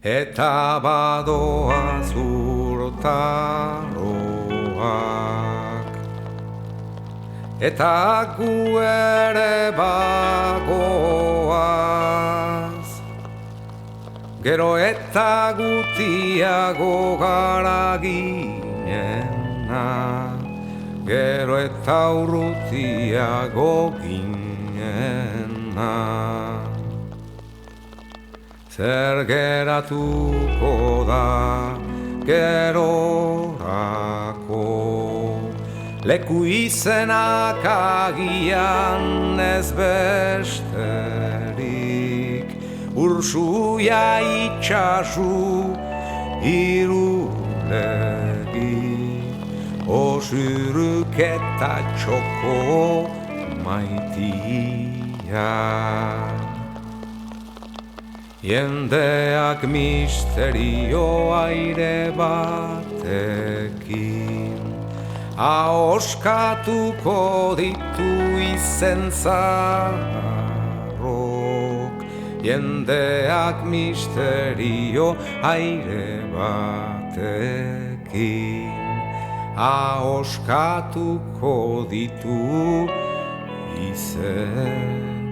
eta badoa zurtaroak, eta gu ere bagoaz, gero eta gutiago gara ginena, gero eta urrutiago ginena. Zer geratuko da gerorako, leku izenak agian ez besterik, ursuia itxasu irulegi, osuruk eta txoko maitia. Jendeak misterio aire batekin ahoskatuko ditu izen zaharrok. Jendeak misterio aire batekin ahoskatuko ditu izenok.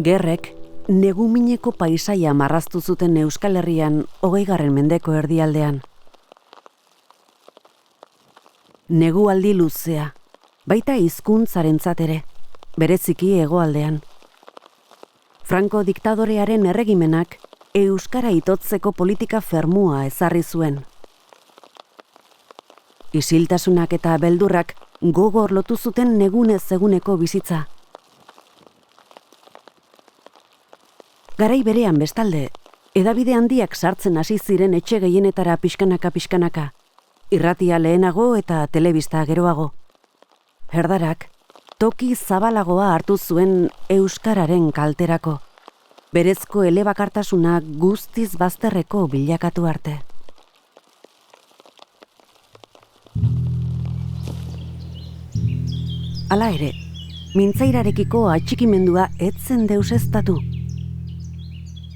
Gerrek negumineko paisaia marraztu zuten Euskal Herrian 20. mendeko erdialdean. Negualdi luzea, baita hizkuntzarentzat ere, bereziki hegoaldean. Franco diktadorearen erregimenak euskara itotzeko politika fermua ezarri zuen. Isiltasunak eta beldurrak gogor lotu zuten negunez eguneko bizitza. Garai berean bestalde, hedabide handiak sartzen hasi ziren etxe gehienetara pixkanaka, irratia lehenago eta telebista geroago. Erdarak, toki zabalagoa hartu zuen euskararen kalterako, berezko elebakartasuna guztiz bazterreko bilakatu arte. Hala ere, mintzairarekiko atxikimendua ez zen deuseztatu.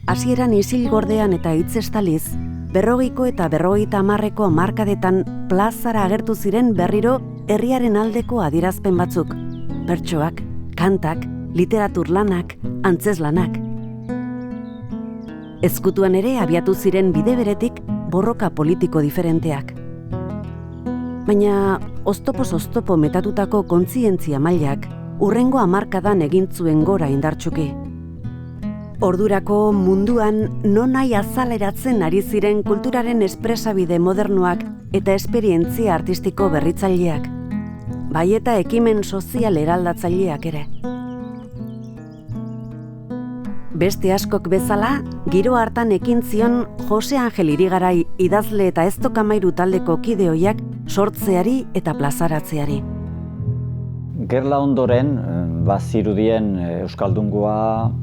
Hasieran isil gordean eta hitz estaliz, 40ko eta 50ko hamarkadetan plazara agertu ziren berriro herriaren aldeko adierazpen batzuk. Bertsoak, kantak, literatur lanak, antzeslanak. Ezkutuan ere abiatu ziren bide beretik borroka politiko diferenteak. Baina oztopoz oztopo metatutako kontzientzia mailak hurrengo hamarkadan egin zuen gora indartsuki. Ordurako munduan nonai azaleratzen ari ziren kulturaren espresabide modernoak eta esperientzia artistiko berritzaileak, bai eta ekimen sozial eraldatzaileak ere. Beste askok bezala, giro hartan ekin zion Jose Angel Irigarai idazle eta Eztokamairu taldeko kide ohiak sortzeari eta plazaratzeari. Gerla ondoren, bazirudien euskaldungoa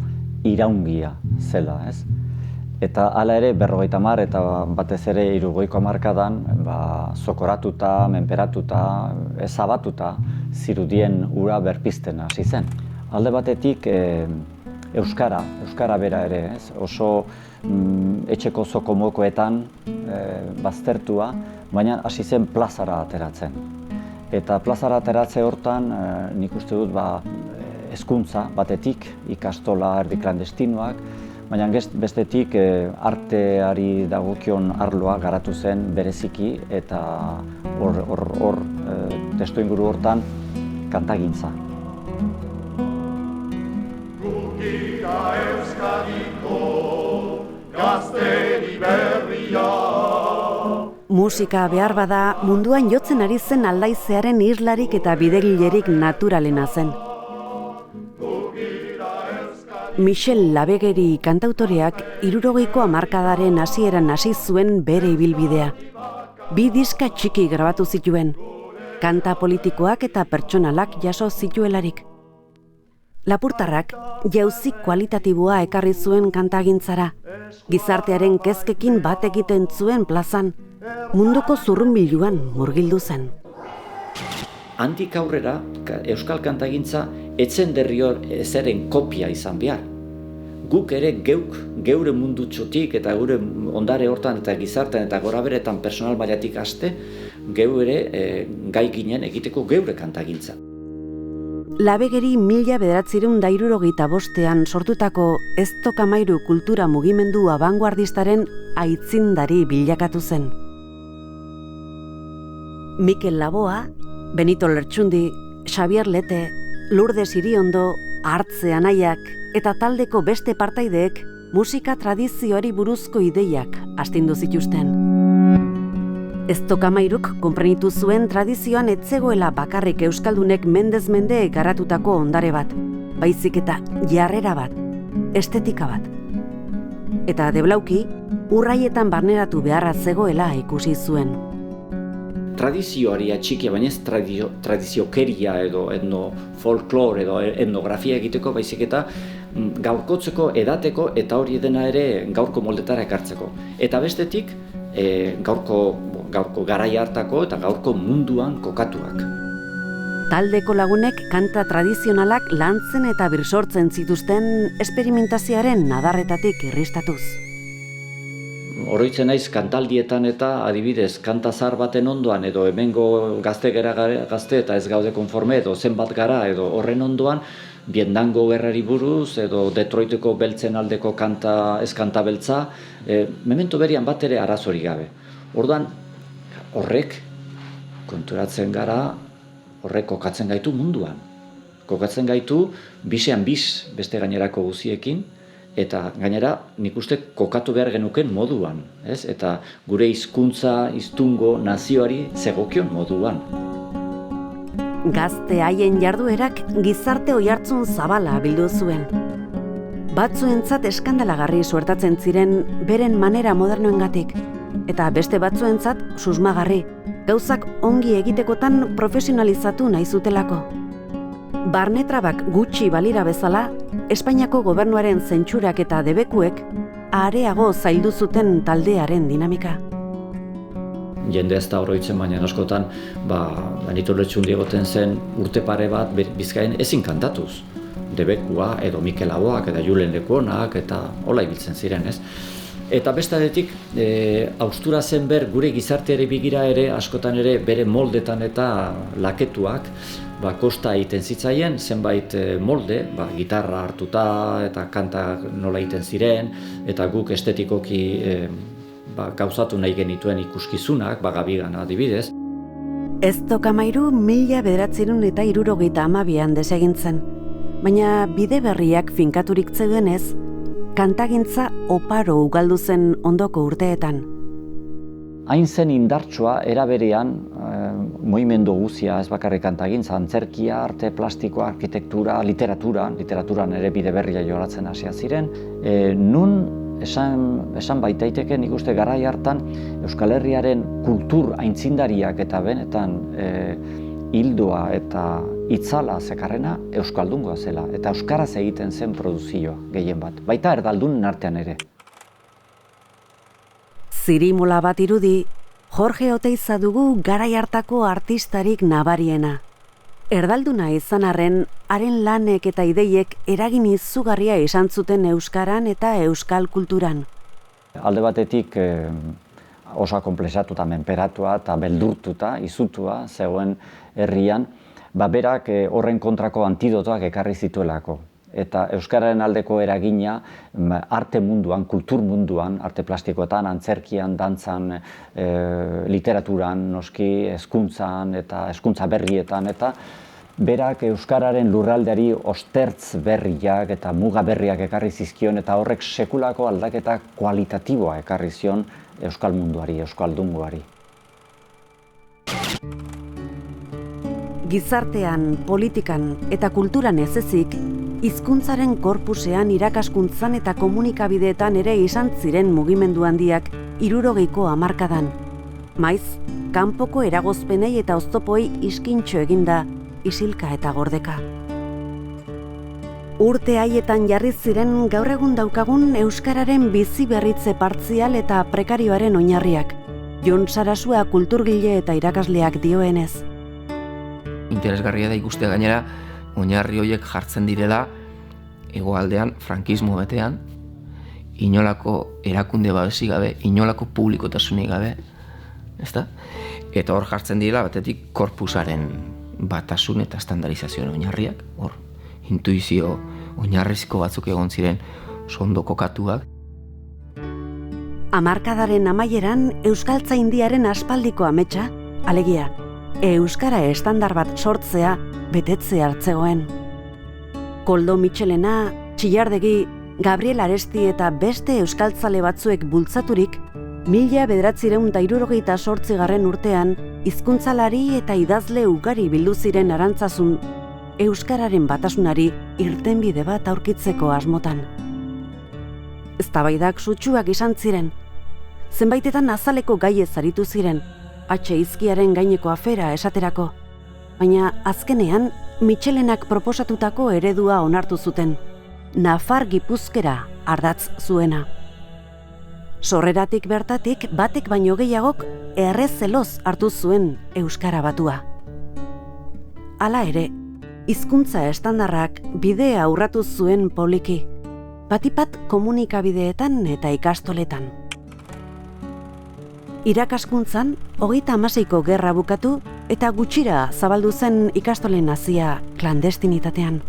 iraungia zela, ez? Eta hala ere 50 eta batez ere 60ko hamarkadan zokoratuta, menperatuta, ezabatuta zirudien ura berpizten hasi zen. Alde batetik euskara bera ere, ez? Oso etxeko zokomokoetan baztertua, baina hasi zen plazara ateratzen. Eta plazara ateratze hortan nik uste dut hezkuntza batetik, ikastola erdi klandestinoak, baina bestetik arteari dagokion arloa garatu zen bereziki eta hor testuinguru hortan kantagintza. Musika behar bada munduan jotzen ari zen aldaizearen islarik eta bidegilerik naturalena zen. Michel Labegeri kantautoreak 60ko hamarkadaren hasieran hasi zuen bere ibilbidea. 2 diska txiki grabatu zituen, kanta politikoak eta pertsonalak jaso zituelarik. Lapurtarrak jauzi kualitatiboa ekarri zuen kantagintzara, gizartearen kezkekin bat egiten zuen plazan, munduko zurrunbiluan murgildu zen. Handik aurrera, euskal kantagintza etzen derrior ezeren kopia izan behar. Guk ere geure mundutxotik eta geure ondare hortan eta gizartean eta goraberetan personal mailatik haste, geure gai ginen egiteko geure kantagintza. Labegeri 1965ean sortutako Ez Tokamairu kultura mugimendu abanguardistaren aitzindari bilakatu zen. Mikel Laboa, Benito Lertxundi, Xabier Lete, Lourdes Iriondo, Artze Anaiak eta taldeko beste partaideek musika tradizioari buruzko ideiak astindu zituzten. Ez Tokamairuk konprenitu zuen tradizioan etzegoela bakarrik euskaldunek mendez mende garatutako ondare bat, baizik eta jarrera bat, estetika bat. Eta deblauki, urraietan barneratu beharra zegoela ikusi zuen. Tradizioari atxikia, baina ez tradiziokeria edo etno-folklor edo etnografia egiteko, baizik eta gaurkotzeko, edateko eta hori dena ere gaurko moldetara ekartzeko. Eta bestetik, gaurko garai hartako eta gaurko munduan kokatuak. Taldeko lagunek kanta tradizionalak lantzen eta birsortzen zituzten esperimentazioaren adarretatik irristatuz. Oroitzen naiz kantaldietan eta adibidez kanta zahar baten ondoan edo hemengo gazte eta ez gaude konforme edo zenbat gara edo horren ondoan Vietnamgo gerrari buruz edo Detroiteko beltzen aldeko ez kanta beltza, memento berian bat ere arazorik gabe. Orduan horrek konturatzen gara, horrek kokatzen gaitu munduan. Kokatzen gaitu bisean bis beste gainerako guziekin, eta gainera nik uste kokatu behar genuken moduan, ez? Eta gure hizkuntza, hiztungo, nazioari zegokion moduan. Gazte haien jarduerak gizarte oihartzun zabala bildu zuen. Batzuentzat eskandalagarri suertatzen ziren beren manera modernoengatik, eta beste batzuentzat susmagarri, gauzak ongi egitekotan profesionalizatu nahi zutelako. Barnetrabak gutxi balira bezala, Espainiako gobernuaren zentsurak eta debekuek areago zaildu zuten taldearen dinamika. Jende ez da oroitzen, baina askotan Benito Lertxundi egoten zen urte pare bat Bizkaian ezin kantatuz. Debekua edo Mikel Laboak eta Julen Lekuonak eta hola ibiltzen ziren, ez? Eta bestadetik, haustura zen gure gizarteari begira ere, askotan ere bere moldetan eta laketuak, kosta egiten zitzaien, zenbait molde, gitarra hartuta eta kanta nola egiten ziren, eta guk estetikoki gauzatu nahi genituen ikuskizunak, Gabigan adibidez. Ez Tokamairu 1962an desegin zen, baina bide berriak finkaturik zeudenez, kantagintza oparo ugaldu zen ondoko urteetan. Hain zen indartsua eraberean mugimendu guzia, ez bakarrik kantagintza, antzerkia, arte plastikoa, arkitektura, literaturan ere bide berria joratzen hasia ziren, nun esan baitaiteke nik uste garai hartan Euskal Herriaren kultur aintzindariak eta benetan hildoa eta itzala zekarrena euskaldungoa zela eta euskaraz egiten zen produzioa gehien bat, baita erdaldunen artean ere. Zirimola bat irudi, Jorge Oteiza dugu garai hartako artistarik nabariena. Erdalduna izan arren, haren lanek eta ideiek eragin izugarria izan zuten euskaran eta euskal kulturan. Alde batetik oso konplexatuta, menperatua eta beldurtuta, izutua zegoen herrian, berak horren kontrako antidotoak ekarri zituelako. Eta euskararen aldeko eragina arte munduan, kultur munduan, arte plastikoetan, antzerkian, dantzan, literaturan, noski, hezkuntzan eta hezkuntza berrietan eta berak euskararen lurraldeari ostertz berriak eta muga berriak ekarri zizkion eta horrek sekulako aldaketa kualitatiboa ekarri zion euskal munduari, euskaldungoari. Gizartean, politikan eta kulturan ez ezik, hizkuntzaren korpusean, irakaskuntzan eta komunikabideetan ere izan ziren mugimendu handiak 60ko hamarkadan. Maiz, kanpoko eragozpenei eta oztopoi iskintxo eginda, isilka eta gordeka. Urte haietan jarri ziren gaur egun daukagun euskararen bizi berritze partzial eta prekarioaren oinarriak. Jon Sarasua kulturgile eta irakasleak dioenez. Interesgarria da ikustea gainera, oinarri horiek jartzen direla hegoaldean frankismo betean, inolako erakunde babesik gabe, inolako publikotasunik gabe, ezta? Eta hor jartzen direla batetik korpusaren batasun eta estandarizazioen oinarriak, hor intuizio oinarrizko batzuk egon ziren ondo kokatuak. Hamarkadaren amaieran euskaltzaindiaren aspaldiko ametsa, alegia, euskara estandar bat sortzea betetze hartzegoen. Koldo Mitxelena, Txillardegi, Gabriel Aresti eta beste euskaltzale batzuek bultzaturik, 1968 urtean hizkuntzalari eta idazle ugari bildu ziren Arantzazun euskararen batasunari irtenbide bat aurkitzeko asmotan. Eztabaidak sutsuak izan ziren. Zenbaitetan azaleko gaiez aritu ziren, Izkiaren gaineko afera esaterako. Baina azkenean, Mitxelenak proposatutako eredua onartu zuten, Nafar-Gipuzkera ardatz zuena. Sorreratik bertatik batek baino gehiagok errezeloz hartu zuen euskara batua. Hala ere, hizkuntza estandarrak bidea urratu zuen poliki, batipat komunikabideetan eta ikastoletan. Irakaskuntzan, 36ko gerra bukatu eta gutxira zabaldu zen ikastolen hazia klandestinitatean.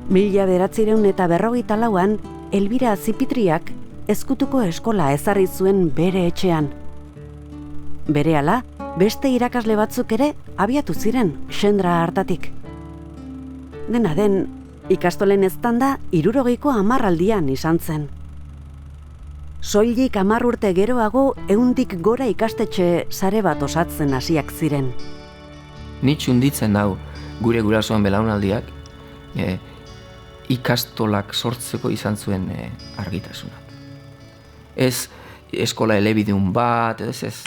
1954an, Elbira Zipitriak ezkutuko eskola ezarri zuen bere etxean. Berehala, beste irakasle batzuk ere abiatu ziren Xendra hartatik. Dena den, ikastolen eztanda 60ko hamarraldian izan zen. Soilik 10 urte geroago 100tik gora ikastetxe sare bat osatzen hasiak ziren. Ni txunditzen dau gure gurasoen belaunaldiak ikastolak sortzeko izan zuen argitasunak. Ez eskola elebidun bat, ez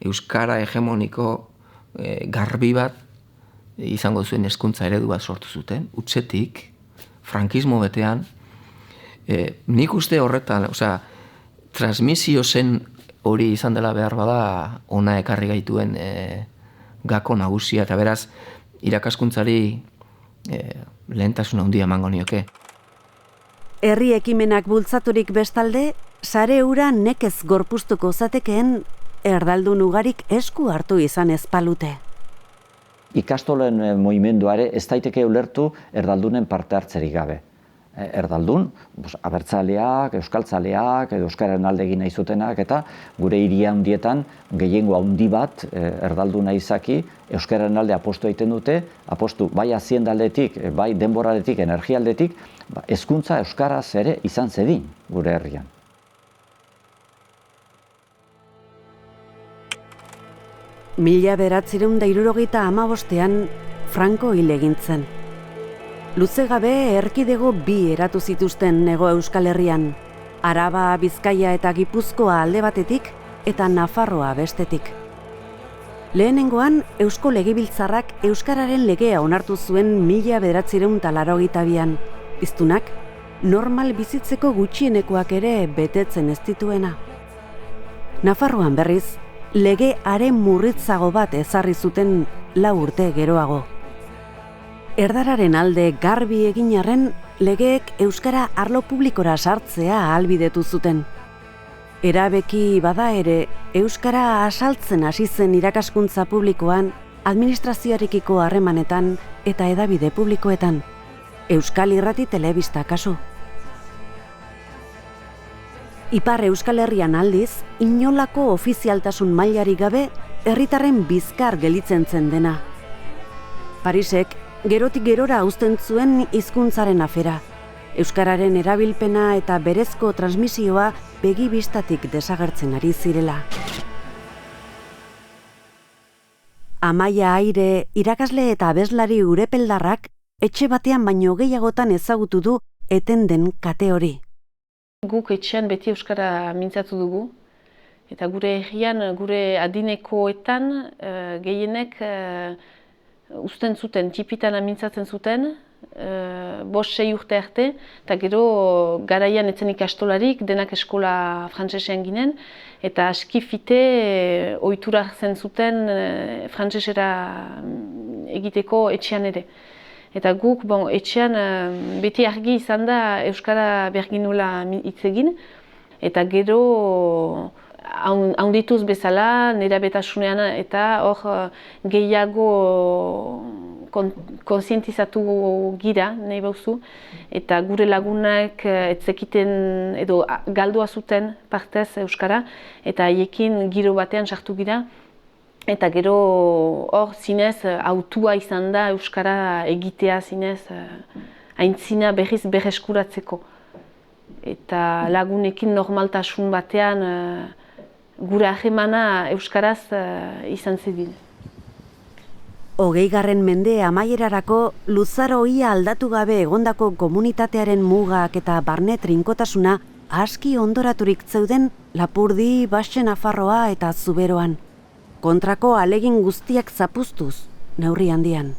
euskara hegemoniko garbi bat izango zuen hezkuntza eredu bat sortu zuten, hutsetik, frankismo betean, nik uste horretan, transmisio zen hori izan dela behar bada ona ekarri gaituen gako nagusia, eta beraz, irakaskuntzari lehentasuna handia emango nioke. Herri ekimenak bultzaturik bestalde, sare hura nekez gorpuztuko zatekeen erdaldun ugarik esku hartu izan ezpalute. Ikastolen mugimenduare ez daiteke ulertu erdaldunen parte hartzerik gabe. Erdaldun, abertzaleak, euskaltzaleak, edo euskararen alde egin nahi zutenak, eta gure hiria handietan gehiengo handi bat erdalduna izaki euskararen alde apostu egiten dute, apostu bai aziendaldetik, bai denboraletik, energialdetik, hezkuntza euskaraz ere izan zedin gure herrian. Mila 1975an Franco hil egin zen. Luze gabe erkidego 2 eratu zituzten Hego Euskal Herrian, Araba, Bizkaia eta Gipuzkoa alde batetik eta Nafarroa bestetik. Lehenengoan, Eusko Legebiltzarrak euskararen legea onartu zuen 1982an, hiztunak normal bizitzeko gutxienekoak ere betetzen ez dituena. Nafarroan berriz, lege are murritzago bat ezarri zuten 4 urte geroago. Erdararen alde garbi egin arren, legeek euskara arlo publikora sartzea ahalbidetu zuten. Erabeki bada ere, euskara asaltzen hasi zen irakaskuntza publikoan, administrazioarekiko harremanetan eta hedabide publikoetan. Euskal Irrati Telebista kasu. Ipar Euskal Herrian aldiz, inolako ofizialtasun mailarik gabe, herritarren bizkar gelitzen zen dena. Parisek Gerotik gerora uzten zuen hizkuntzaren afera. Euskararen erabilpena eta berezko transmisioa begi bistatik desagertzen ari zirela. Amaia Aire, irakasle eta abeslari urepeldarrak, etxe batean baino gehiagotan ezagutu du eten den kate hori. Guk etxean beti euskara mintzatu dugu, eta gure herrian, gure adinekoetan gehienek uzten zuten, txipitan mintzatzen zuten, 5-6 urte arte, eta gero garaian etzen ikastolarik, denak eskola frantsesean ginen, eta aski fite ohitura hartzen zuten frantsesera egiteko etxean ere. Eta guk etxean beti argi izan da euskara berginula hitz egin, eta gero haundituz bezala, nerabetasunean eta hor gehiago konsientizatu gira, nahi bauzu, eta gure lagunak etzekiten edo galdua zuten partez euskara, eta haiekin giro batean sartu gira. Eta gero hor zinez hautua izan da euskara egitea zinez aintzina berriz berreskuratzeko. Eta lagunekin normaltasun batean gure harremana euskaraz izan zedin. 20. mende amaierarako luzaro ia aldatu gabe egondako komunitatearen mugak eta barne trinkotasuna aski ondoraturik zeuden Lapurdi, Baxe Nafarroa eta Zuberoan. Kontrako alegin guztiak zapuztuz, neurri handian.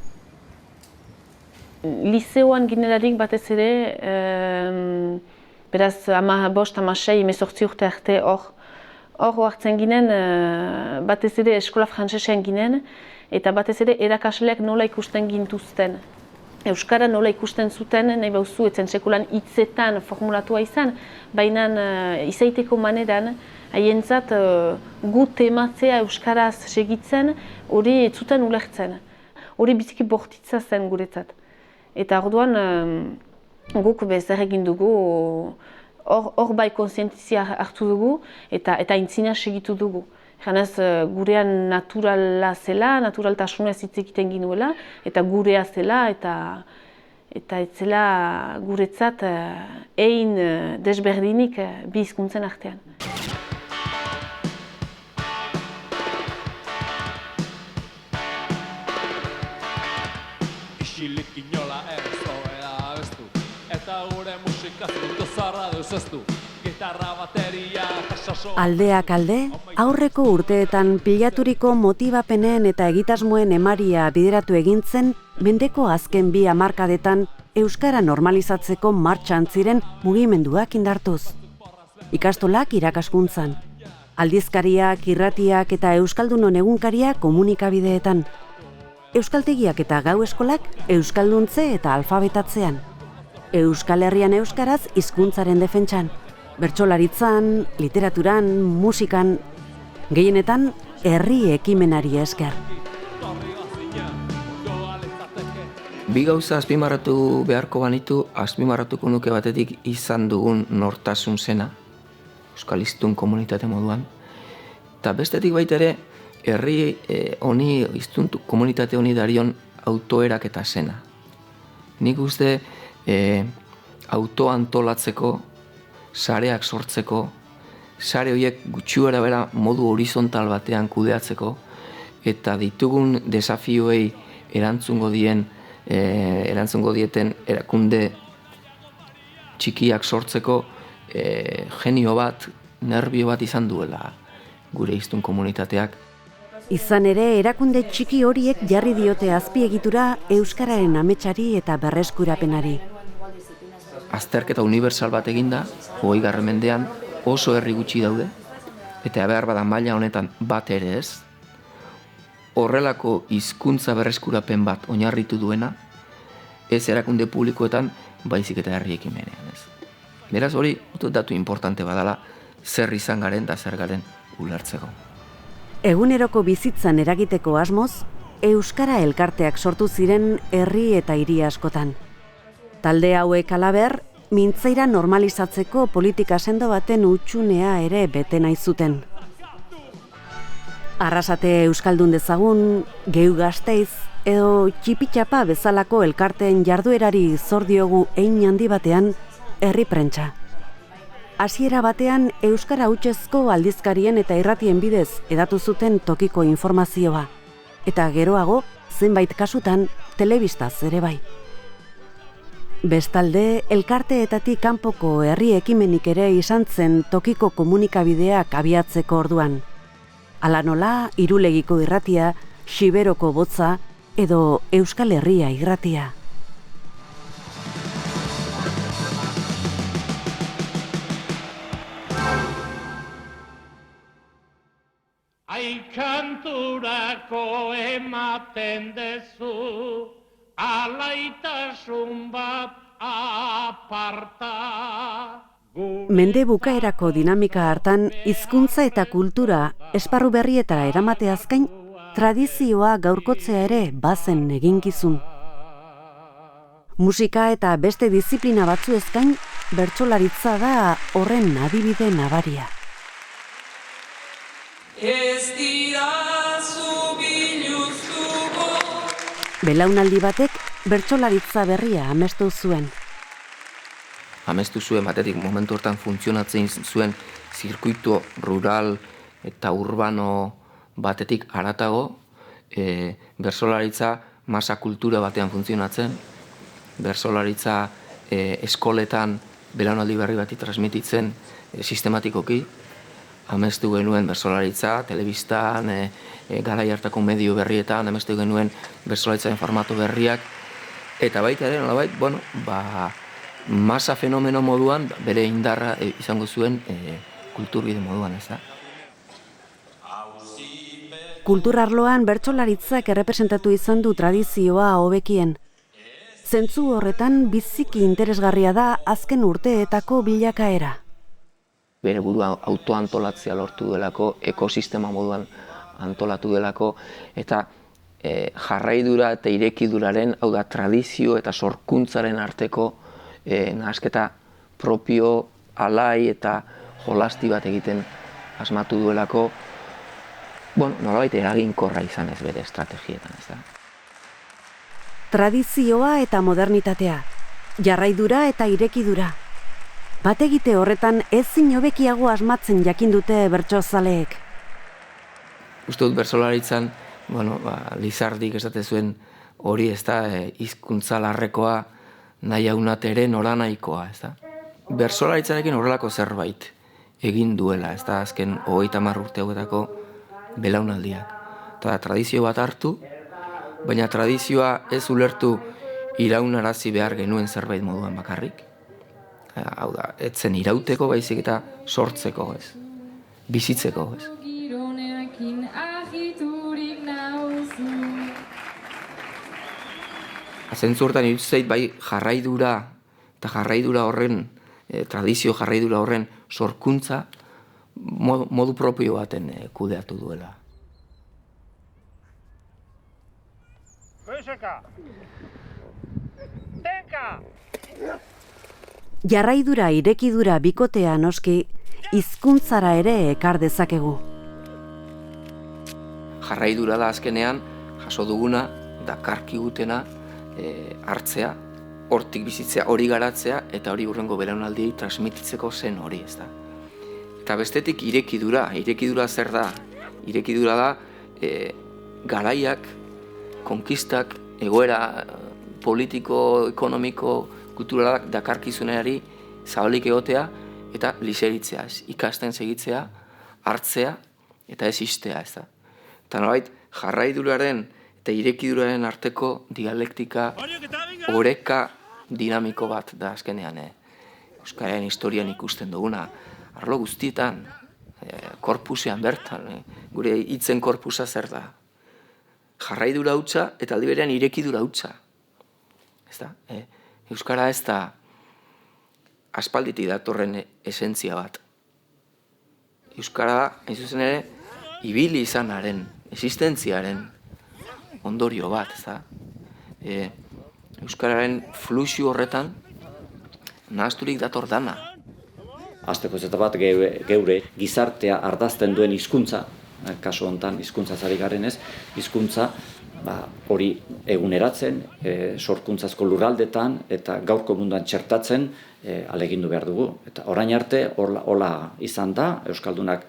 Lizeoan ginelarik batez ere, beraz 15-16, 18 urte arte hor hartzen ginen, batez ere eskola frantsesean ginen, eta batez ere erakasleak nola ikusten gintuzten. Euskara nola ikusten zuten, nahi bauzu, etzen sekulan hitzetan formulatua izan, baina izaiteko maneran, haientzat gu tematzea euskaraz segitzen, hori ez zuten ulertzen. Hori biziki bortitza zen guretzat. Eta orduan guk zer egin dugu, hor bai konsientizia hartu dugu eta aintzina segitu dugu. Janez gurean naturala zela, naturaltasunez hitz egiten ginuela, eta gurea zela, eta ez zela guretzat ein desberdinik bi hizkuntzen artean. Isilik inola erzoera abestu, eta gure musika zintu zarra deuzaztu. Gitarra, bateria, saso... Aldeak alde, aurreko urteetan pilaturiko motibapenen eta egitasmoen emaria bideratu egintzen, mendeko azken 2 hamarkadetan euskara normalizatzeko martxan ziren mugimenduak indartuz. Ikastolak irakaskuntzan, aldizkariak, irratiak eta euskaldunon egunkaria komunikabideetan. Euskaltegiak eta gau eskolak euskalduntze eta alfabetatzean. Euskal Herrian euskaraz hizkuntzaren defentsan. Bertsolaritzan, literaturan, musikan, gehienetan herri ekimenari esker. Bi gauza azpimarratu beharko banitu, azpimarratuko nuke batetik izan dugun nortasun zena, euskaliztun komunitate moduan. Eta bestetik baita ere, herri honi, hiztun komunitate honi darion autoerak eta zena. Nik uste autoantolatzeko, sareak sortzeko, sare horiek gutxuera bera modu horizontal batean kudeatzeko, eta ditugun desafioei erantzungo dieten erakunde txikiak sortzeko genio bat, nerbio bat izan duela gure hiztun komunitateak. Izan ere, erakunde txiki horiek jarri diote azpiegitura euskararen ametsari eta berreskurapenari. Azterketa universal bat eginda, 20. mendean oso herri gutxi daude, eta behar bada maila honetan bat ere ez, horrelako hizkuntza berreskurapen bat oinarritu duena, ez erakunde publikoetan, baizik eta herri ekimenean ez. Beraz hori, datu importante badala, zer izan garen da zer garen ulertzeko. Eguneroko bizitzan eragiteko asmoz, euskara elkarteak sortu ziren herri eta hiri askotan. Talde hauek halaber, mintzaira normalizatzeko politika sendo baten hutsunea ere bete nahi zuten. Arrasate euskaldun dezagun, Geu Gasteiz, edo txipitxapa bezalako elkarteen jarduerari zor diogu hein handi batean herri prentsa. Hasiera batean euskara hutsezko aldizkarien eta irratien bidez hedatu zuten tokiko informazioa, eta geroago zenbait kasutan telebistaz ere bai. Bestalde, elkarteetatik kanpoko herri ekimenik ere izan zen tokiko komunikabideak abiatzeko orduan. Hala nola, Irulegiko irratia, Xiberoko botza edo Euskal Herria irratia. Kanturako ematen dezu, alaitasun bat aparta. Mende bukaerako dinamika hartan, hizkuntza eta kultura esparru berrietara eramateaz gain, tradizioa gaurkotzea ere bazen eginkizun. Musika eta beste diziplina batzuez gain, bertsolaritza da horren adibide nabaria. Ez dirazu biluztuko. Belaunaldi batek bertsolaritza berria amestu zuen. Amestu zuen batetik momentu hortan funtzionatzen zuen zirkuito rural eta urbano batetik haratago, bertsolaritza masa kultura batean funtzionatzen, bertsolaritza eskoletan belaunaldi berri bati transmititzen sistematikoki, amestu genuen bertsolaritza, telebistan, garai hartako medio berrietan, amestu genuen bertsolaritzaren formato berriak, eta baita ere, nolabait, masa fenomeno moduan bere indarra izango zuen kulturbide moduan, ez da? Kulturarloan bertsolaritzak errepresentatu izan du tradizioa hobekien. Zentzu horretan biziki interesgarria da azken urteetako bilakaera. Bere burua autoantolatzea lortu delako, ekosistema moduan antolatu delako, eta jarraidura eta irekiduraren, hau da, tradizio eta sorkuntzaren arteko nahasketa propio, alai eta jolasti bat egiten asmatu duelako, nolabait eraginkorra izan ez bere estrategietan, ez da. Tradizioa eta modernitatea, jarraidura eta irekidura. Bategite horretan ezin hobekiago asmatzen jakin dute bertsozaleek. Uste dut bertsolaritzan, Lizardik esate zuen hori, ez da, hizkuntza larrekoa nahi haunateren noranahikoa, ez da. Bertsolaritzarekin horrelako zerbait egin duela, ez da, azken 30 urte hauetako belaunaldiak. Eta tradizio bat hartu, baina tradizioa ez ulertu iraunarazi behar genuen zerbait moduan bakarrik. Hau da, etzen irauteko baizik eta sortzeko, ez. Bizitzeko, ez. Zentzu hortan irutzeit bai jarraidura eta jarraidura horren, tradizio jarraidura horren sorkuntza modu propio baten kudeatu duela. Jarraidura irekidura bikotea noski, hizkuntzara ere ekar dezakegu. Jarraidura da azkenean, jaso duguna, dakarkigutena, hartzea, hortik bizitzea, hori garatzea, eta hori hurrengo belaunaldiei transmititzeko zen hori, ez da. Eta bestetik irekidura zer da? Irekidura da garaiak, konkistak, egoera politiko, ekonomiko, kulturalak dakarkizunari zabalik egotea eta liseritzea, ikasten segitzea, hartzea eta ez istea, ez da. Eta nolabait, jarraiduraren eta irekiduraren arteko dialektika, oreka dinamiko bat da azkenean. Euskararen historian ikusten duguna, arlo guztietan, korpusean bertan, gure hitzen korpusa zer da. Jarraidura hutsa eta aldi berean irekidura hutsa. Ez da? Euskara ez da aspalditik datorren esentzia bat. Euskara, hain zuzen ere, ibili izanaren, existentziaren ondorio bat, ez da? Euskararen fluxu horretan nahazturik dator dana. Hasteko eta bat geure gizartea ardazten duen hizkuntza, kasu honetan hizkuntza zari garen ez, hizkuntza hori eguneratzen, sorkuntzazko lurraldetan eta gaurko munduan txertatzen alegindu behar dugu. Eta orain arte hola izan da, Euskaldunak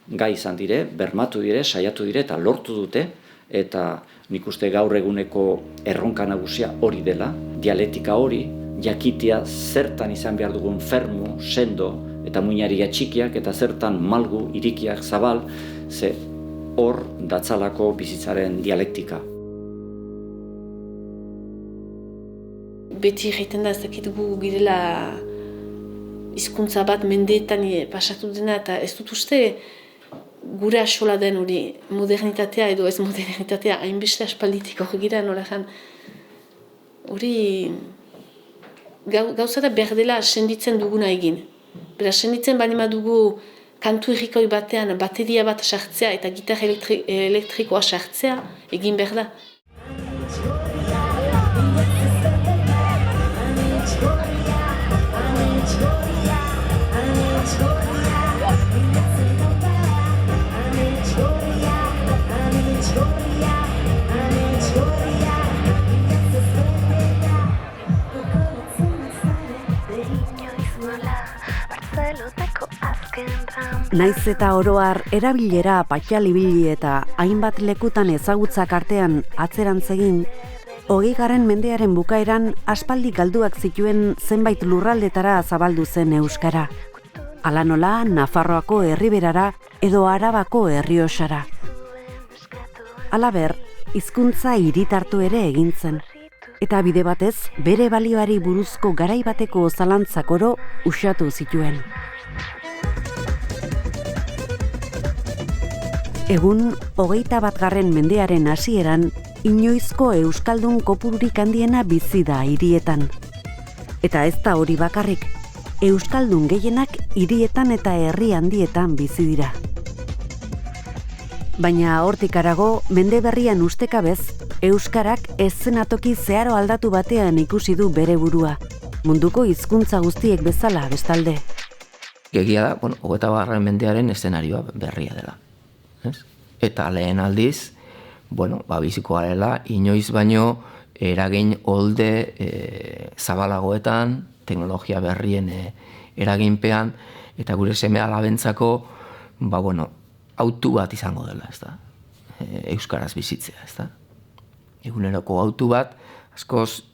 gai izan dire, bermatu dire, saiatu dire eta lortu dute, eta nik uste gaur eguneko erronka nagusia hori dela, dialektika hori, jakitea zertan izan behar dugun fermu, sendo eta muinaria txikiak eta zertan malgu, irikiak, zabal, ze hor datzalako bizitzaren dialektika. Beti egiten da ez dakit gu girela hizkuntza bat mendeetan pasatu dena eta ez dut uste gure asola den hori modernitatea edo ez modernitatea hainbeste aspalditik hori gira norajan hori gauza da berdela senditzen duguna egin. Bera senditzen bali dugu kantu errikoi batean bateria bat sartzea eta gitar elektrikoa sartzea egin behar da. Naiz eta oroar erabilera patxalibili eta hainbat lekutan ezagutzak artean atzerantz egin, 20. mendearen bukaeran aspaldi galduak zituen zenbait lurraldetara zabaldu zen euskara. Hala nola, Nafarroako Erriberara edo Arabako Errioxara. Halaber, hizkuntza hiritartu ere egin zen, eta bide batez bere balioari buruzko garai bateko zalantzak oro uxatu zituen. Egun, 21. mendearen hasieran, inoizko euskaldun kopururik handiena bizi da hirietan. Eta ez da hori bakarrik, euskaldun gehienak hirietan eta herri handietan bizi dira. Baina hortik harago, mende berrian ustekabez, euskarak ez zenatoki zeharo aldatu batean ikusi du bere burua, munduko hizkuntza guztiek bezala bestalde. Egia da, 20. mendearen eszenarioa berria dela. Eta lehen aldiz, biziko garela, inoiz baino eragin olde zabalagoetan, teknologia berrien eraginpean, eta gure seme alabentzako, autu bat izango dela, ez da? Euskaraz bizitzea, ez da? Eguneroko autu bat, askoz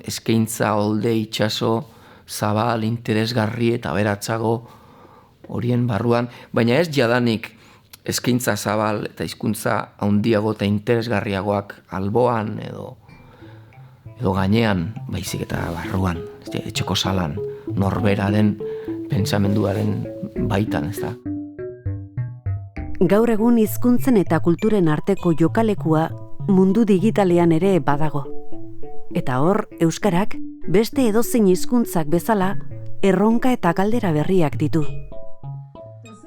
eskaintza olde itxaso, zabal, interesgarri eta beratzago horien barruan, baina ez jadanik eskaintza zabal eta hizkuntza handiago eta interesgarriagoak alboan edo gainean, baizik eta barruan, etxeko salan, norberaren pentsamenduaren baitan, ez da. Gaur egun hizkuntzen eta kulturen arteko jokalekua mundu digitalean ere badago. Eta hor, euskarak beste edozein hizkuntzak bezala erronka eta galdera berriak ditu.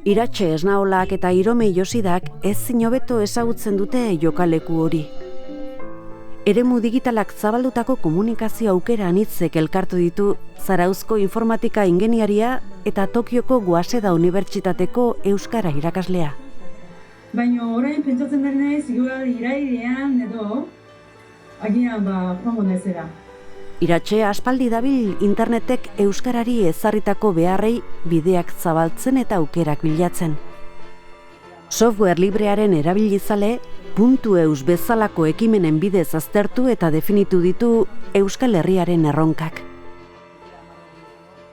Iratxe Esnaolak eta Irome Josidak ezin hobeto ezagutzen dute jokaleku hori. Eremu digitalak zabaldutako komunikazio aukera anitzek elkartu ditu Zarauzko informatika ingeniaria eta Tokioko Waseda Unibertsitateko euskara irakaslea. Baina orain pentsatzen den naiz, irailean edo agian joango naizera. Iratxe aspaldi dabil internetek euskarari ezarritako beharrei bideak zabaltzen eta aukerak bilatzen. Software librearen erabilizale, .eus bezalako ekimenen bidez aztertu eta definitu ditu Euskal Herriaren erronkak.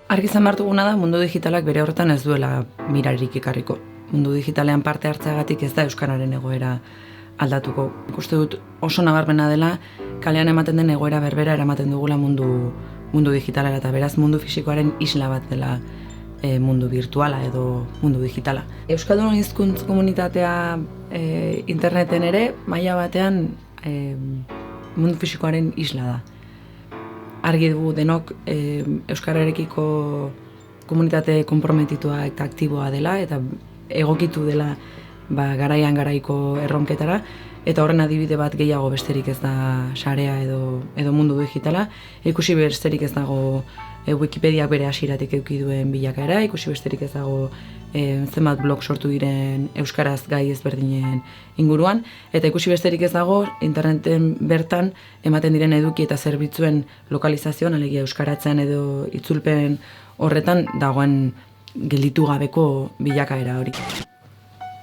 Argi izan behar duguna da mundu digitalak bere horretan ez duela mirarik ekarriko. Mundu digitalean parte hartzeagatik ez da euskararen egoera aldatuko. Ikuste dut oso nabarmena dela kalean ematen den egoera berbera eramaten dugula mundu digitalara eta beraz mundu fisikoaren isla bat dela mundu virtuala edo mundu digitala. Euskaldun hizkuntz komunitatea interneten ere maila batean mundu fisikoaren isla da. Argi dugu denok euskararekiko komunitate konprometitua eta aktiboa dela eta egokitu dela garaian garaiko erronketara, eta horren adibide bat gehiago besterik ez da sarea edo mundu digitala. Ikusi besterik ez dago Wikipediak bere hasieratik eduki duen bilakaera, ikusi besterik ez dago zenbat blog sortu diren euskaraz gai ezberdinen inguruan, eta ikusi besterik ez dago, interneten bertan ematen diren eduki eta zerbitzuen lokalizazioan, alegia euskaratzen edo itzulpen horretan dagoen gelditu gabeko bilakaera hori.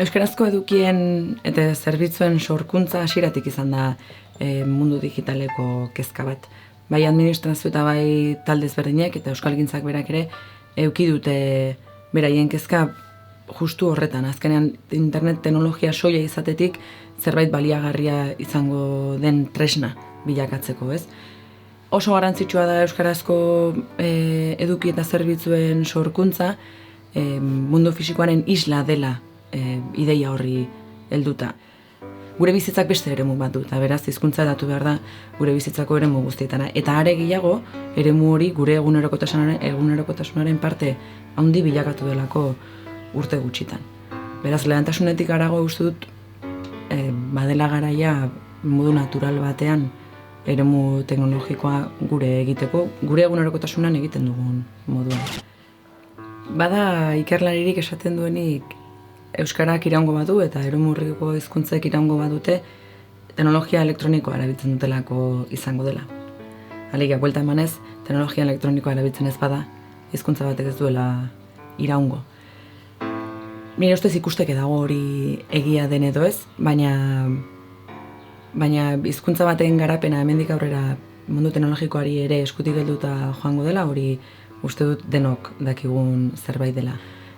Euskarazko edukien eta zerbitzuen sorkuntza hasieratik izan da mundu digitaleko kezka bat. Bai administrazio eta bai talde ezberdinek eta euskalgintzak berak ere eduki dute beraien kezka justu horretan. Azkenean internet teknologia soila izatetik zerbait baliagarria izango den tresna bilakatzeko, ez? Oso garrantzitsua da euskarazko eduki eta zerbitzuen sorkuntza mundu fisikoaren isla dela ideia horri helduta. Gure bizitzak beste eremu bat du, eta beraz hizkuntza datu behar da gure bizitzako eremu guztietana. Eta are gehiago, eremu hori gure egunerokotasunaren parte handi bilakatu delako urte gutxitan. Beraz, lehentasunetik arago uste dut, badela garaia modu natural batean eremu teknologikoa gure egiteko, gure egunerokotasunan egiten dugun moduan. Bada ikerlaririk esaten duenik euskarak iraungo badu eta eremurriko hizkuntzek iraungo badute teknologia elektronikoa erabiltzen dutelako izango dela. Alegia, buelta emanez, teknologia elektronikoa erabiltzen ez bada, hizkuntza batek ez duela iraungo. Nire ustez ikusteke dago hori egia den edo ez, baina hizkuntza baten garapena hemendik aurrera mundu teknologikoari ere eskutik helduta joango dela, hori uste dut denok dakigun zerbait dela.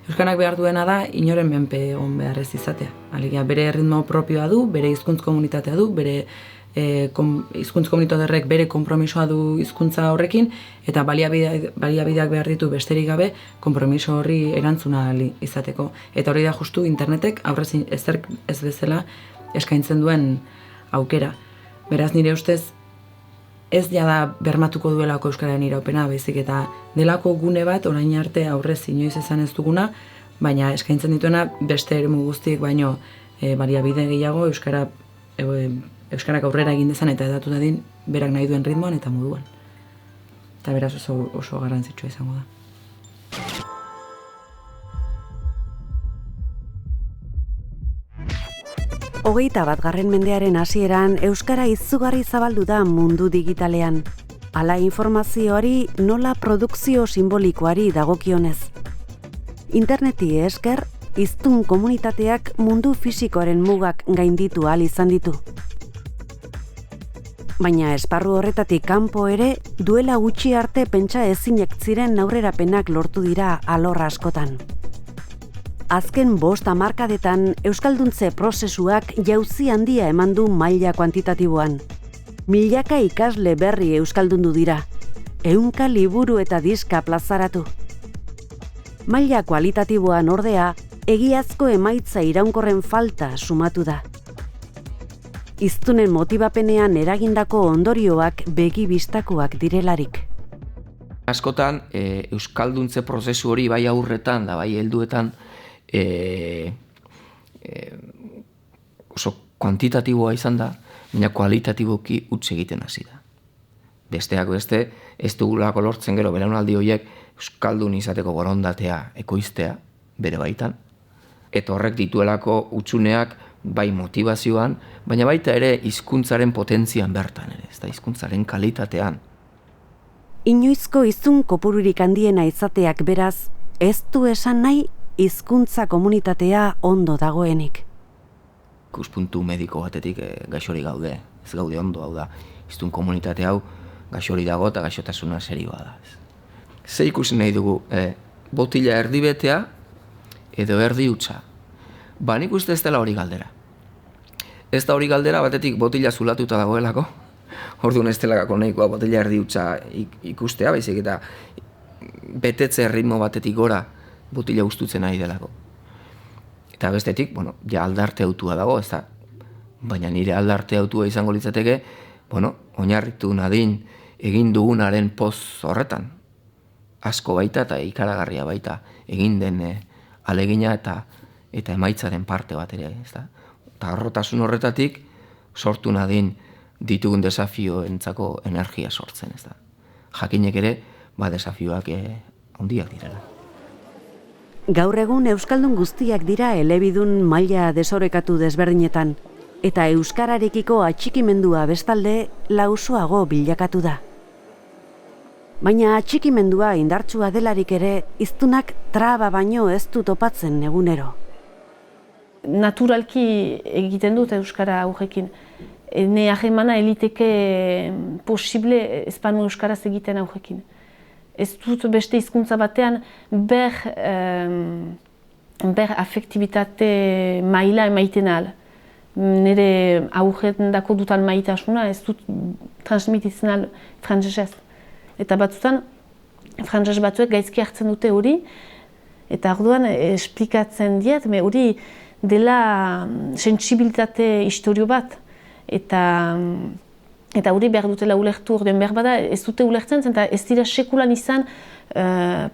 Euskarak behar duena da, inoren menpe egon behar ez izatea. Alegia, bere ritmo propioa du, bere hizkuntz komunitatea du, bere hizkuntz komunitatearrek bere konpromisoa du hizkuntza horrekin, eta baliabideak behar ditu besterik gabe konpromiso horri erantzuna izateko. Eta hori da justu internetek aurrez ezerk ez bezala eskaintzen duen aukera. Beraz, nire ustez, ez jada bermatuko duelako euskararen iraupena, baizik eta delako gune bat orain arte aurrez inoiz izan ez duguna, baina eskaintzen dituena beste eremu guztiek baino baliabide gehiago euskarak aurrera egin dezan eta hedatu dadin berak nahi duen ritmoan eta moduan. Eta beraz oso garrantzitsua izango da. 21. mendearen hasieran euskara izugarri zabaldu da mundu digitalean. Hala informazioari nola produkzio simbolikoari dagokionez. Interneti esker, hiztun komunitateak mundu fisikoaren mugak gainditu ahal izan ditu. Baina esparru horretatik kanpo ere, duela gutxi arte pentsa ezinek ziren aurrerapenak lortu dira alor askotan. Azken 5 hamarkadetan euskalduntze prozesuak jauzi handia eman du maila kuantitatiboan. Milaka ikasle berri euskaldundu dira, 100 liburu eta diska plazaratu. Maila kualitatiboan ordea, egiazko emaitza iraunkorren falta sumatu da. Hiztunen motibapenean eragindako ondorioak begi bistakoak direlarik. Askotan, euskalduntze prozesu hori bai aurretan da bai helduetan oso kuantitatiboa izan da, baina kualitatiboki huts egiten hasi da. Besteak beste, ez dugulako lortzen gero belaunaldi horiek euskaldun izateko borondatea ekoiztea bere baitan, eta horrek dituelako hutsuneak bai motivazioan, baina baita ere hizkuntzaren potentzian bertan ere, ez da hizkuntzaren kalitatean. Inoizko hiztun kopururik handiena izateak beraz, ez du esan nahi hizkuntza komunitatea ondo dagoenik. Ikuspuntu mediko batetik gaixori gaude, ez gaude ondo, hau da, hiztun komunitate hau gaixori dago eta gaixotasuna serioa da. Ze ikusi nahi dugu, botila erdibetea edo erdi hutsa. Ba, nik uste ez dela hori galdera. Ez da hori galdera batetik botila zulatuta dagoelako, orduan ez delako nahikoa botila erdi hutsa ikustea, baizik eta betetze ritmo batetik gora botila ustutzen nahi delako. Eta bestetik, ja aldarte autua dago, ez da, baina nire aldarte autua izango litzateke, oinarritu nadin egin dugunaren poz horretan. Asko baita eta ikaragarria baita egin den alegina eta emaitzaren parte bat ere, ez da. Eta harrotasun horretatik sortu nadin ditugun desafioentzako energia sortzen, ez da. Jakinek ere, desafioak handiak direla. Gaur egun euskaldun guztiak dira elebidun maila desorekatu desberdinetan, eta euskararekiko atxikimendua bestalde lausoago bilakatu da. Baina atxikimendua indartsua delarik ere, hiztunak traba baino ez du topatzen egunero. Naturalki egiten dut euskara aurrekin. Ne harremana eliteke posible espanu euskaraz egiten aurrekin. Ez dut beste hizkuntza batean ber afektibitate maila emaiten ahal. Nire aurretendako dutan maitasuna ez dut transmititzen ahal frantsesez. Eta batzutan, frantses batzuek gaizki hartzen dute hori, eta orduan esplikatzen diet, hori dela sentsibilitate historio bat, eta hori behar dutela ulertu ordean behar bada, ez dute ulertzen zen, eta ez dira sekulan izan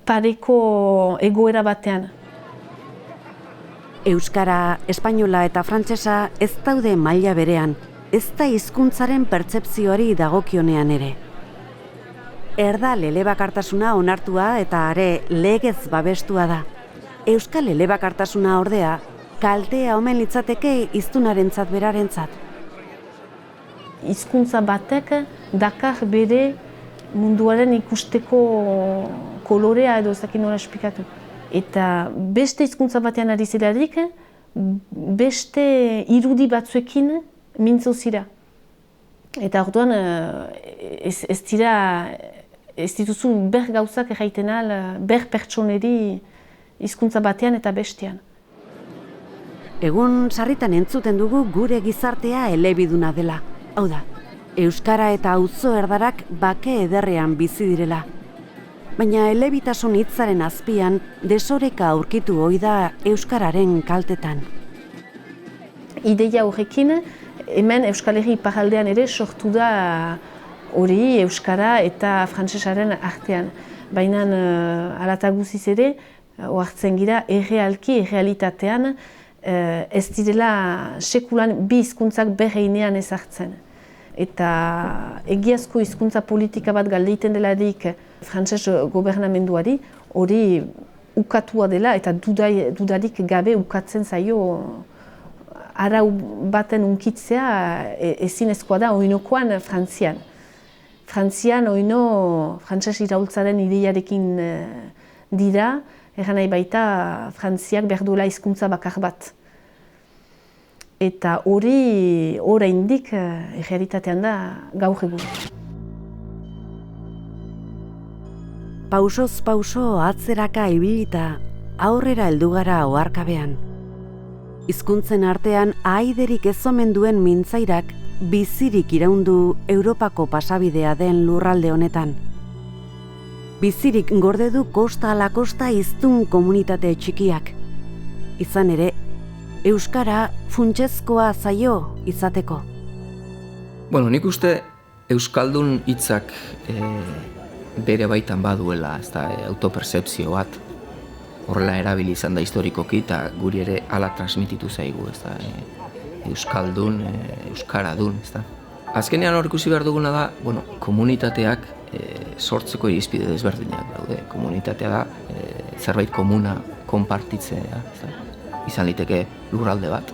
pareko egoera batean. Euskara, espainola eta frantsesa ez daude maila berean, ez da hizkuntzaren pertzepzioari dagokionean ere. Erdal elebakartasuna onartua eta are legez babestua da. Euskal elebakartasuna ordea, kaltea omen litzateke hiztunarentzat berarentzat. Hizkuntza batek dakar bere munduaren ikusteko kolorea edo ezakin nola esplikatu. Eta beste hizkuntza batean ari zelarik, beste irudi batzuekin mintzo zira. Eta orduan ez dituzu ber gauzak erraiten ahal, ber pertsoneri hizkuntza batean eta bestean. Egun sarritan entzuten dugu gure gizartea elebiduna dela. Hau da, euskara eta auzo erdarak bake ederrean bizi direla. Baina elebitasun hitzaren azpian desoreka aurkitu ohi da euskararen kaltetan. Ideia horrekin, hemen Euskal Herri iparraldean ere sortu da hori euskara eta frantsesaren artean. Baina hala eta guziz ere, ohartzen gira errealitatean ez direla sekulan bi hizkuntzak berreinean ezartzen. Eta egiazko hizkuntza politika bat galdeiten delarik frantses gobernamenduari, hori ukatua dela eta dudarik gabe ukatzen zaio arau baten unkitzea ezinezkoa da oinokoan Frantzian. Frantzian oino frantses iraultzaren ideiarekin dira, erran nahi baita Frantziak behar duela hizkuntza bakar bat. Eta hori oraindik errealitatean da gaur egun. Pausoz pauso atzeraka ibilita aurrera heldu gara oharkabean. Hizkuntzen artean ahaiderik ez omen duen mintzairak bizirik iraundu Europako pasabidea den lurralde honetan. Bizirik gorde du kosta ala kosta hiztun komunitate txikiak. Izan ere, euskara funtsezkoa zaio izateko. Bueno, nik uste euskaldun hitzak bere baitan baduela, ez da, autopercepzio bat. Horrela erabili izan da historikoki eta guri ere hala transmititu zaigu, ez da, euskaldun, euskaradun, ez da. Azkenean hor ikusi behar duguna da, bueno, komunitateak sortzeko irizpide desberdinak daude. Komunitatea da zerbait komuna konpartitzea, ez da. Izan liteke lurralde bat,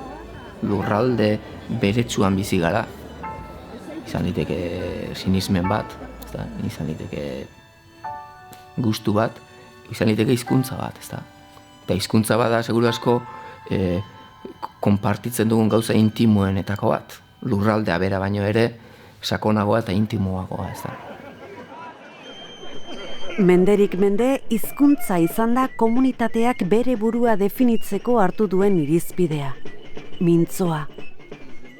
lurralde beretsuan bizi gara. Izan liteke sinismen bat, ez da. Izan liteke gustu bat, izan liteke hizkuntza bat, ez da. Eta hizkuntza bat da, seguru asko, konpartitzen dugun gauza intimoenetako bat. Lurraldea bera baino ere, sakonagoa eta intimoagoa, ez da. Menderik mende, hizkuntza izan da komunitateak bere burua definitzeko hartu duen irizpidea. Mintzoa.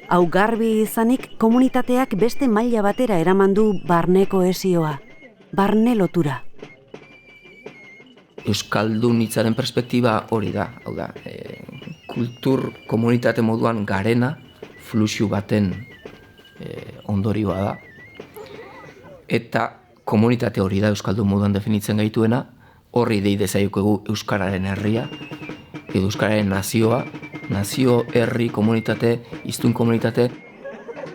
Hau garbi izanik, komunitateak beste maila batera eraman du barne kohesioa, barne lotura. Euskaldun hitzaren perspektiba hori da, hau da, kultur komunitate moduan garena, fluxu baten ondorioa da. Eta komunitate hori da euskaldun moduan definitzen gaituena, horri dei dezaiokegu euskararen herria, edo euskararen nazioa, nazio, herri, komunitate, hiztun komunitate.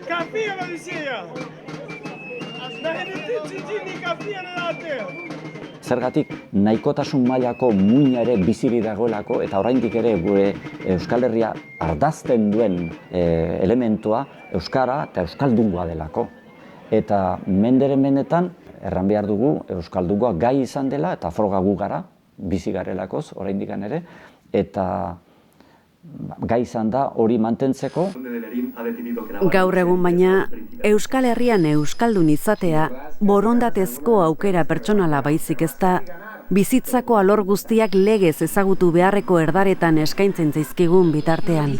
Kafia badizia! Azna henetitzi kafia nadatea! Zergatik nahikotasun mailako muina ere biziri dagoelako eta oraindik ere gure Euskal Herria ardazten duen elementua euskara eta euskaldungoa delako. Eta menderen mendetan erran behar dugu euskaldungoa gai izan dela eta froga gu gara, bizi garelakoz oraindik ere, eta gai izan da hori mantentzeko. Gaur egun baina, Euskal Herrian euskaldun izatea borondatezko aukera pertsonala baizik ez da, bizitzako alor guztiak legez ezagutu beharreko erdaretan eskaintzen zaizkigun bitartean.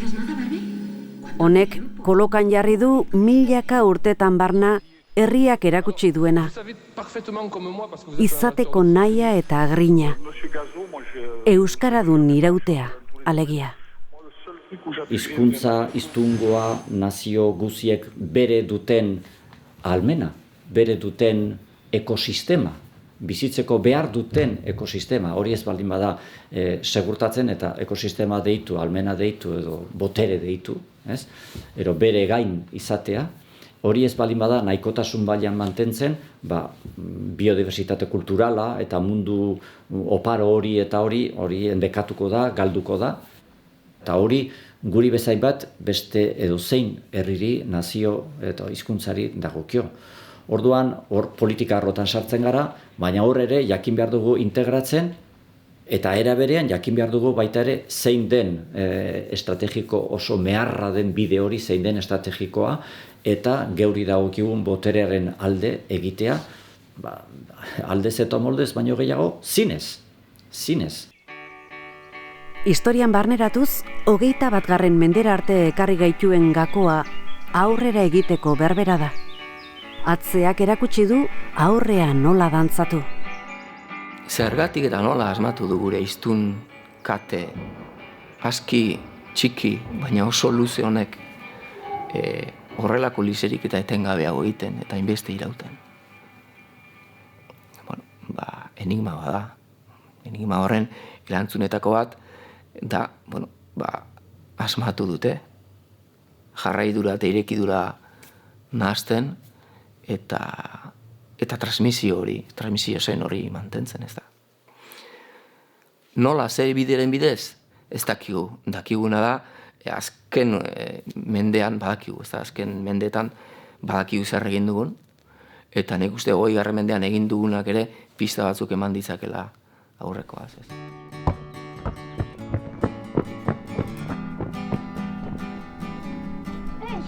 Honek kolokan jarri du milaka urtetan barna herriak erakutsi duena. Izateko nahia eta grina. Euskaradun irautea, alegia. Hizkuntza, hiztungoa, nazio guziek bere duten ahalmena, bere duten ekosistema, bizitzeko behar duten ekosistema, hori ez baldin bada segurtatzen eta ekosistema deitu, ahalmena deitu edo botere deitu, ez? Ero bere gain izatea, hori ez baldin bada nahikotasun bailan mantentzen, biodiversitate kulturala eta mundu oparo hori eta hori endekatuko da, galduko da. Eta hori guri bezain bat beste edozein herriri, nazio eta hizkuntzari dagokio. Orduan hor politika arlotan sartzen gara, baina hor ere jakin behar dugu integratzen eta era berean jakin behar dugu baita ere zein den estrategiko oso meharra den bide hori, zein den estrategikoa eta geuri dagokigun boterearen alde egitea, aldez eta moldez baino gehiago, zinez. Historian barneratuz, 21. mendera arte ekarri gaituen gakoa aurrera egiteko berbera da. Atzeak erakutsi du aurrean nola dantzatu. Zergatik eta nola asmatu du gure hiztun kate aski txiki, baina oso luze honek horrelako liserik eta etengabeago egiten eta inbeste irauten. Enigma bada. Enigma horren erantzunetako bat da, asmatu dute, jarraidura eta irekidura nahazten eta transmisio zen hori mantentzen ez da. Nola zer bideren bidez? Ez dakigu. Dakiguna da, azken mendean badakigu, ez da, azken mendeetan badakigu zer egin dugun, eta nik uste 20. mendean egin dugunak ere pista batzuk eman ditzakela aurrekoaz.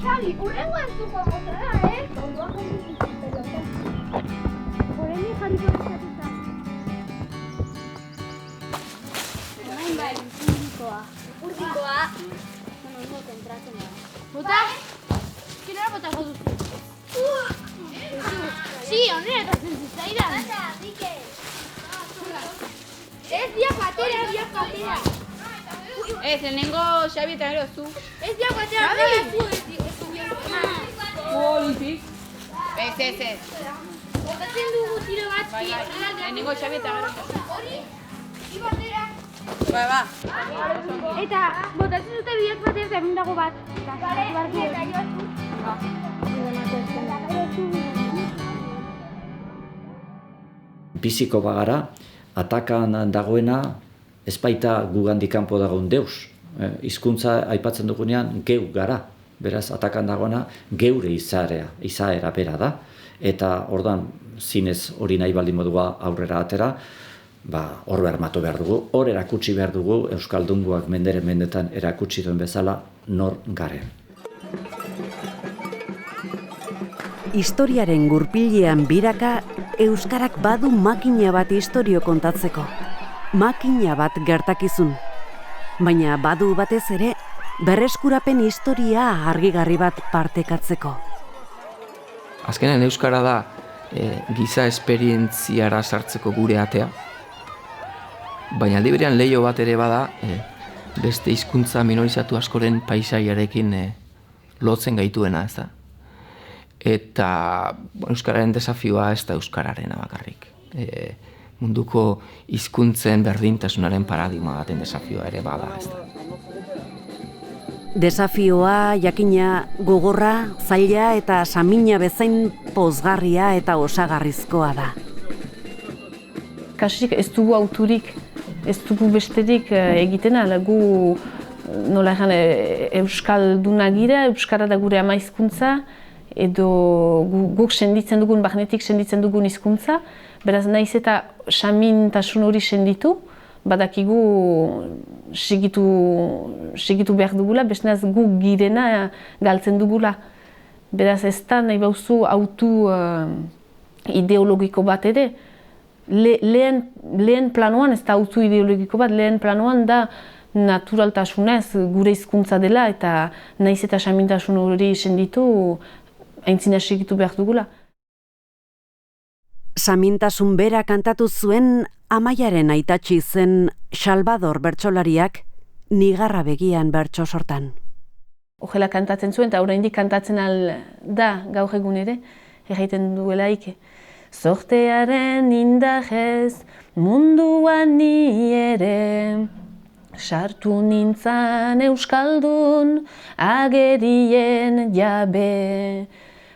Xabi, urrengo entzuko gozera, Ondoan jarriko pelota. Horreni jarriko ezatuta. Orain bai, urdikoa. Ondo kontratzen da. Bota? Kinera botako duzu? Si, honera eta zentzitzaira. Ez diak batera. Ez, lehenengo Xabi eta gero zu. Ez diak batera, Olimpik. Ez. Botatzen dugu tiro bat. Lehenengo Xabi eta gero. Hori, ibatera. Ba. Eta botatzen dute biak batera eta egun dago bat. Eta jozu. Biziko bagara, atakan dagoena ez baita gugandik kanpo dagoen deus. Hizkuntza aipatzen dugunean geu gara. Beraz, atakan dagoena geure izaera bera da. Eta ordan zinez hori nahi baldin modua aurrera atera, hor bermatu behar dugu, hor erakutsi behar dugu euskaldungoak menderen mendetan erakutsi duen bezala nor garen. Historiaren gurpilean biraka, euskarak badu makina bat istorio kontatzeko. Makina bat gertakizun. Baina badu batez ere, berreskurapen historia argigarri bat partekatzeko. Azkenean euskara da giza esperientziara sartzeko gure atea. Baina aldi berean leiho bat ere bada beste hizkuntza minorizatu askoren paisaiarekin lotzen gaituena, ez da. Eta euskararen desafioa ez da euskararena bakarrik. Munduko hizkuntzen berdintasunaren paradigma baten desafioa ere bada, ez da. Desafioa, jakina, gogorra, zaila eta samina bezain pozgarria eta osagarrizkoa da. kasik ez dugu auturik, ez dugu besterik egiten, gu nola egan euskaldunak gira, euskara da gure ama hizkuntza, edo guk senditzen dugun, barnetik senditzen dugun hizkuntza, beraz naiz eta samintasun hori senditu, badakigu segitu behar dugula, bestenaz guk girena galtzen dugula. Beraz ez da nahi bauzu autu ideologiko bat ere. Lehen planoan ez da autu ideologiko bat, lehen planoan da naturaltasunez gure hizkuntza dela eta naiz eta samintasun hori senditu aintzina segitu behar dugula. Samintasun bera kantatu zuen Amaiaren aitatxi zen Salvador bertsolariak Nigarra begian bertso sortan. Horrela kantatzen zuen eta oraindik kantatzen da gaur egun ere, egiten duelaik. Zortearen indarrez munduan ni ere, sartu nintzan euskaldun agerien jabe.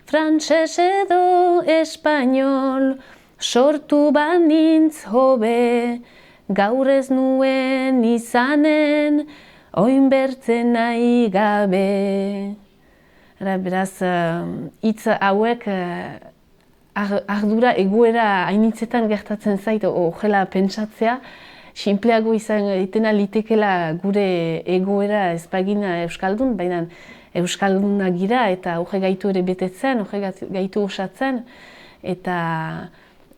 Frantses edo espainol sortu banintz hobe, gaur ez nuen izanen oin bertzen nahi gabe. Beraz, hitz hauek ardura egoera hainitzetan gertatzen zait, horrela pentsatzea, sinpleago izan itena litekela gure egoera ezpagina euskaldun, baina euskaldunak gira eta horre gaitu ere betetzen, horre gaitu osatzen, eta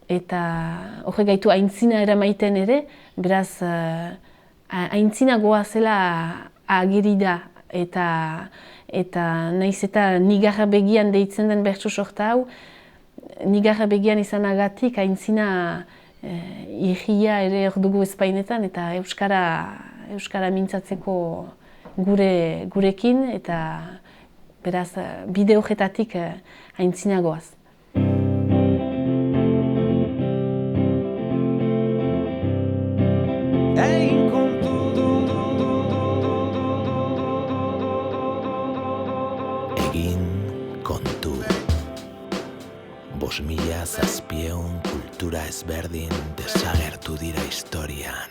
horre gaitu aintzina eramaiten ere, beraz aintzina goazela ageri da, eta naiz eta Nigarra begian deitzen den bertso sorta hau, Nigarra begian izanagatik aintzina irria ere hor dugu ezpainetan, eta euskara mintzatzeko gurekin, eta beraz bide horretatik aintzina goaz. Egin kontu. 5,000 kultura ezberdin desagertu dira historian.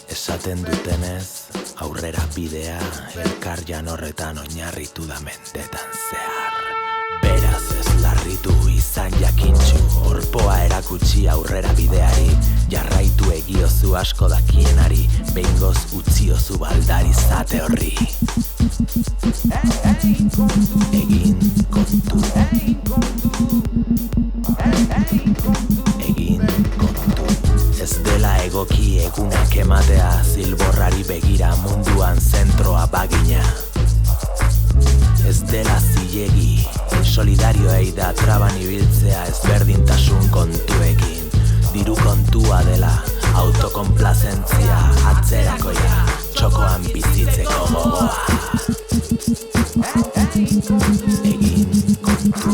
Esaten dutenez, aurrera bidea elkar jan horretan oinarritu da mendetan zehar. Beraz ez larritu izan jakintxu, orpoa erakutsi aurrera bideari, jarraitu egiozu asko dakienari, behingoz utziozu baldari zate horri. Egin kontu. Egin kontu. Ez dela egoki egunak ematea, zilborrari begira munduan zentroa bagina. Ez dela zilegi, solidarioei da traban ibiltzea ezberdintasun kontuekin. Diru kontua dela, autokonplazentzia atzerakoia, txokoan bizitzeko gogoa. Egin kontu. Egin kontu.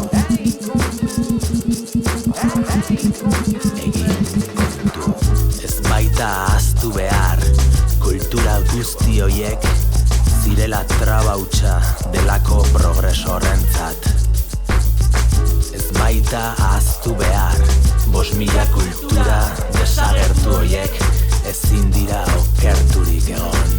Ez baita ahaztu behar, kultura guzti hoiek zirela traba hutsa delako progreso horrentzat. Ez baita ahaztu behar, 5,000 kultura desagertu hoiek ezin dira okerturik egon.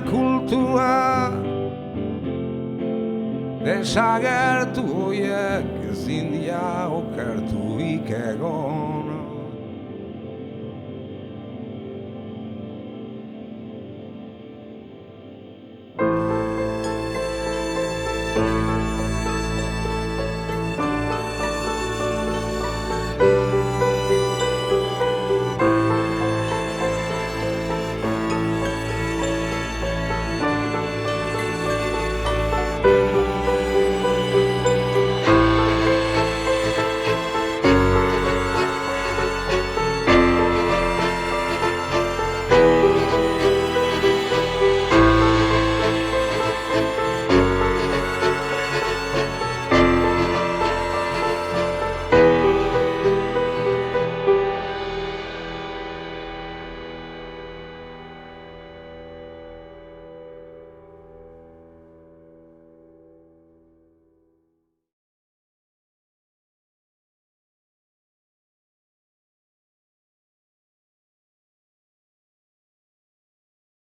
Kultura desagertu hoiek ezin dira okerturik egon.